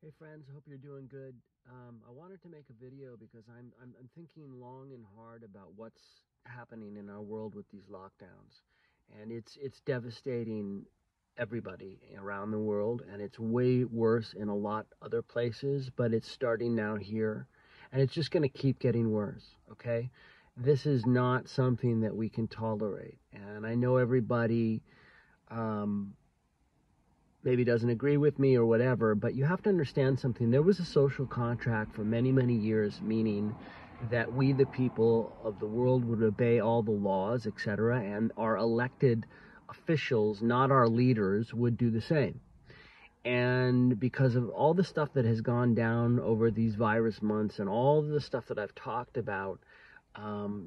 Hey friends, I hope you're doing good. I wanted to make a video because I'm thinking long and hard about what's happening in our world with these lockdowns, and it's devastating everybody around the world, and it's way worse in a lot other places, but it's starting now here, and it's just going to keep getting worse. Okay, this is not something that we can tolerate, and I know everybody. Maybe doesn't agree with me or whatever, but you have to understand something. There was a social contract for many, many years, meaning that we, the people of the world, would obey all the laws, etc., and our elected officials, not our leaders, would do the same. And because of all the stuff that has gone down over these virus months and all the stuff that I've talked about,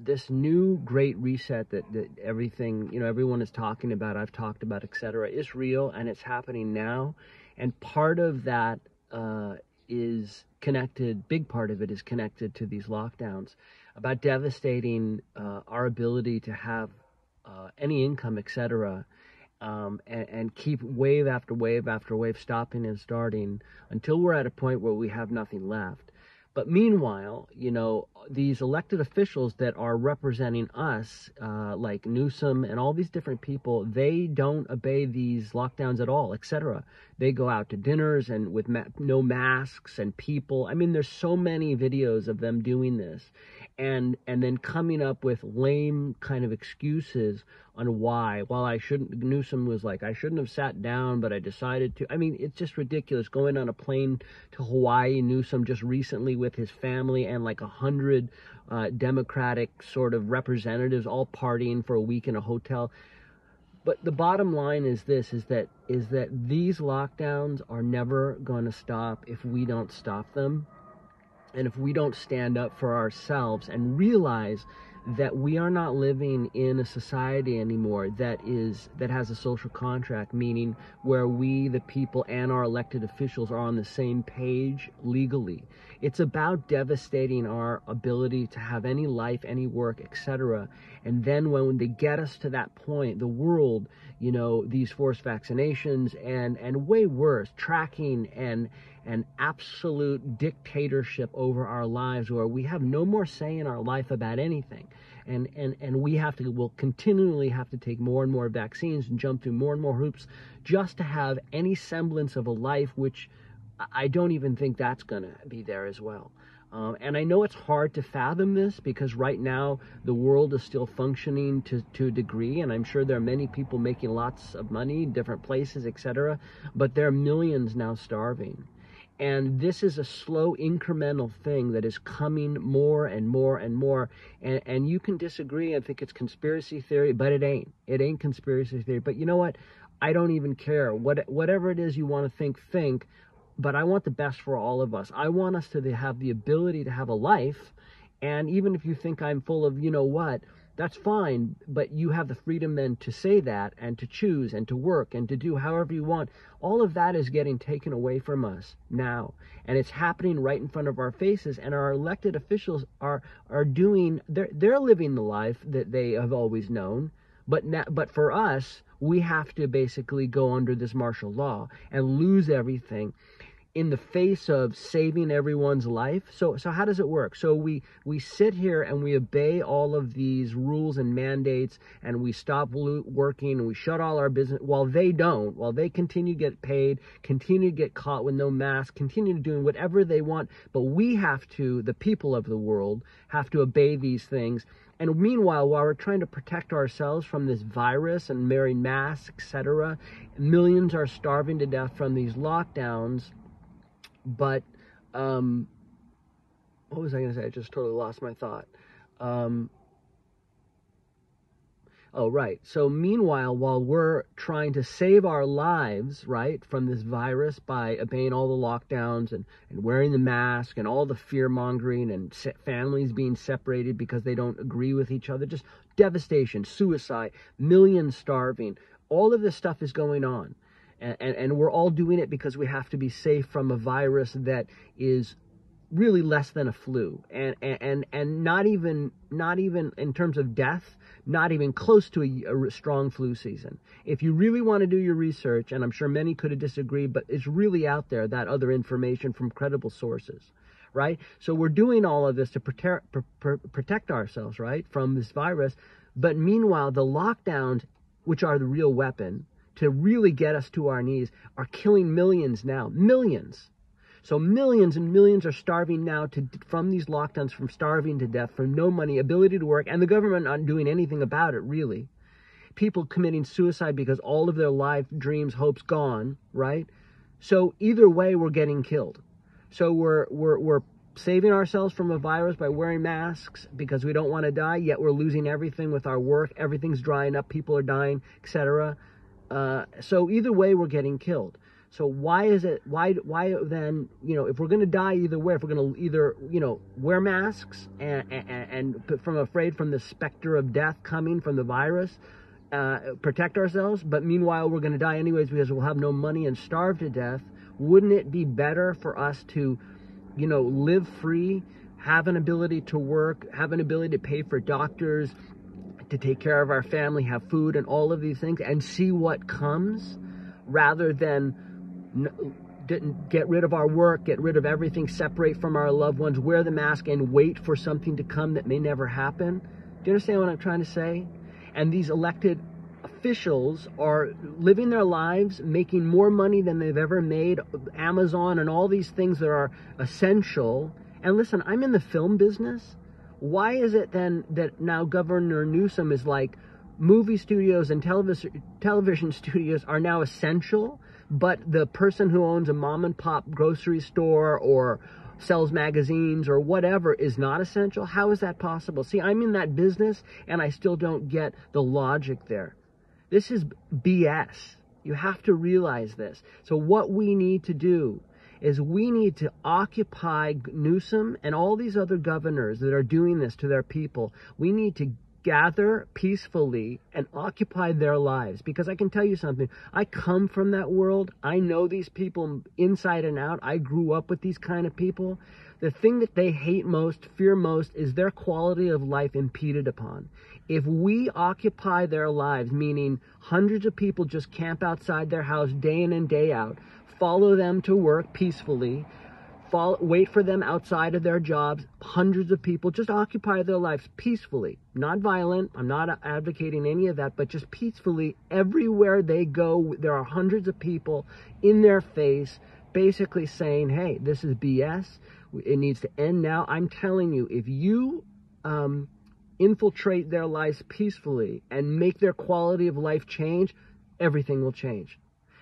this new great reset that everything, everyone is talking about, I've talked about, etc., is real, and it's happening now. And part of that is connected, big part of it is connected to these lockdowns, about devastating our ability to have any income, etc., and keep wave after wave after wave stopping and starting until we're at a point where we have nothing left. But meanwhile, these elected officials that are representing us, like Newsom and all these different people, they don't obey these lockdowns at all, etc. They go out to dinners and with no masks and people. I mean, there's so many videos of them doing this, and then coming up with lame kind of excuses on why. Well, Newsom was like, I shouldn't have sat down, but I decided to. I mean, it's just ridiculous. Going on a plane to Hawaii, Newsom just recently with his family and like 100 Democratic sort of representatives all partying for a week in a hotel. But the bottom line is this, is that these lockdowns are never going to stop if we don't stop them. And if we don't stand up for ourselves and realize that we are not living in a society anymore that has a social contract, meaning where we, the people, and our elected officials are on the same page legally. It's about devastating our ability to have any life, any work, etc. And then when they get us to that point, the world, these forced vaccinations and way worse, tracking and absolute dictatorship over our lives, where we have no more say in our life about anything. And we'll continually have to take more and more vaccines and jump through more and more hoops just to have any semblance of a life, which I don't even think that's going to be there as well. And I know it's hard to fathom this because right now the world is still functioning to a degree, and I'm sure there are many people making lots of money in different places, etc., but there are millions now starving. And this is a slow, incremental thing that is coming more and more and more. And you can disagree and think it's conspiracy theory, but it ain't. It ain't conspiracy theory. But you know what? I don't even care. Whatever it is you want to think. But I want the best for all of us. I want us to have the ability to have a life. And even if you think I'm full of, that's fine, but you have the freedom then to say that and to choose and to work and to do however you want. All of that is getting taken away from us now, and it's happening right in front of our faces, and our elected officials are doing, they're living the life that they have always known, but for us, we have to basically go under this martial law and lose everything in the face of saving everyone's life. So how does it work? So we sit here and we obey all of these rules and mandates, and we stop working and we shut all our business while they don't, while they continue to get paid, continue to get caught with no mask, continue doing whatever they want. But we have to, the people of the world, have to obey these things. And meanwhile, while we're trying to protect ourselves from this virus and wearing masks, etc., millions are starving to death from these lockdowns. But what was I going to say? I just totally lost my thought. Oh, right. So meanwhile, while we're trying to save our lives, right, from this virus by obeying all the lockdowns and wearing the mask and all the fear-mongering and families being separated because they don't agree with each other, just devastation, suicide, millions starving, all of this stuff is going on. And we're all doing it because we have to be safe from a virus that is really less than a flu, and not even in terms of death, not even close to a strong flu season. If you really want to do your research, and I'm sure many could have disagreed, but it's really out there, that other information from credible sources, right? So we're doing all of this to protect ourselves, right, from this virus. But meanwhile, the lockdowns, which are the real weapon to really get us to our knees, are killing millions now. Millions. So millions and millions are starving now from these lockdowns, from starving to death, from no money, ability to work, and the government not doing anything about it, really. People committing suicide because all of their life, dreams, hopes gone, right? So either way, we're getting killed. So we're saving ourselves from a virus by wearing masks because we don't want to die, yet we're losing everything with our work. Everything's drying up, people are dying, etc. So either way, we're getting killed. So why then, if we're going to die either way, if we're going to either, wear masks and from afraid from the specter of death coming from the virus, protect ourselves, but meanwhile we're going to die anyways because we'll have no money and starve to death, wouldn't it be better for us to, live free, have an ability to work, have an ability to pay for doctors, to take care of our family, have food and all of these things, and see what comes, rather than get rid of our work, get rid of everything, separate from our loved ones, wear the mask, and wait for something to come that may never happen? Do you understand what I'm trying to say? And these elected officials are living their lives, making more money than they've ever made, Amazon and all these things that are essential. And listen, I'm in the film business. Why is it then that now Governor Newsom is like, movie studios and television studios are now essential, but the person who owns a mom and pop grocery store or sells magazines or whatever is not essential? How is that possible? See, I'm in that business and I still don't get the logic there. This is BS. You have to realize this. So what we need to do is we need to occupy Newsom and all these other governors that are doing this to their people. We need to gather peacefully and occupy their lives. Because I can tell you something, I come from that world. I know these people inside and out. I grew up with these kind of people. The thing that they hate most, fear most, is their quality of life impeded upon. If we occupy their lives, meaning hundreds of people just camp outside their house day in and day out, follow them to work peacefully, wait for them outside of their jobs, hundreds of people, just occupy their lives peacefully, not violent. I'm not advocating any of that, but just peacefully. Everywhere they go, there are hundreds of people in their face basically saying, hey, this is BS. It needs to end now. I'm telling you, if you infiltrate their lives peacefully and make their quality of life change, everything will change.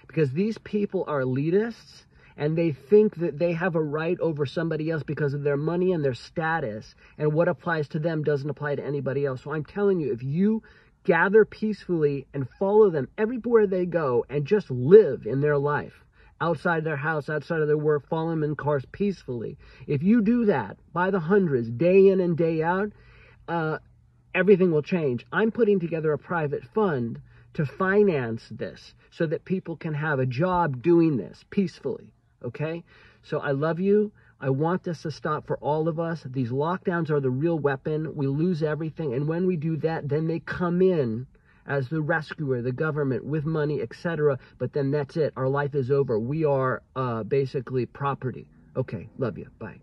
Because these people are elitists, and they think that they have a right over somebody else because of their money and their status, and what applies to them doesn't apply to anybody else. So I'm telling you, if you gather peacefully and follow them everywhere they go and just live in their life, outside their house, outside of their work, follow them in cars peacefully, if you do that by the hundreds, day in and day out, everything will change. I'm putting together a private fund to finance this so that people can have a job doing this peacefully. Okay? So I love you. I want this to stop for all of us. These lockdowns are the real weapon. We lose everything. And when we do that, then they come in as the rescuer, the government, with money, etc. But then that's it. Our life is over. We are basically property. Okay. Love you. Bye.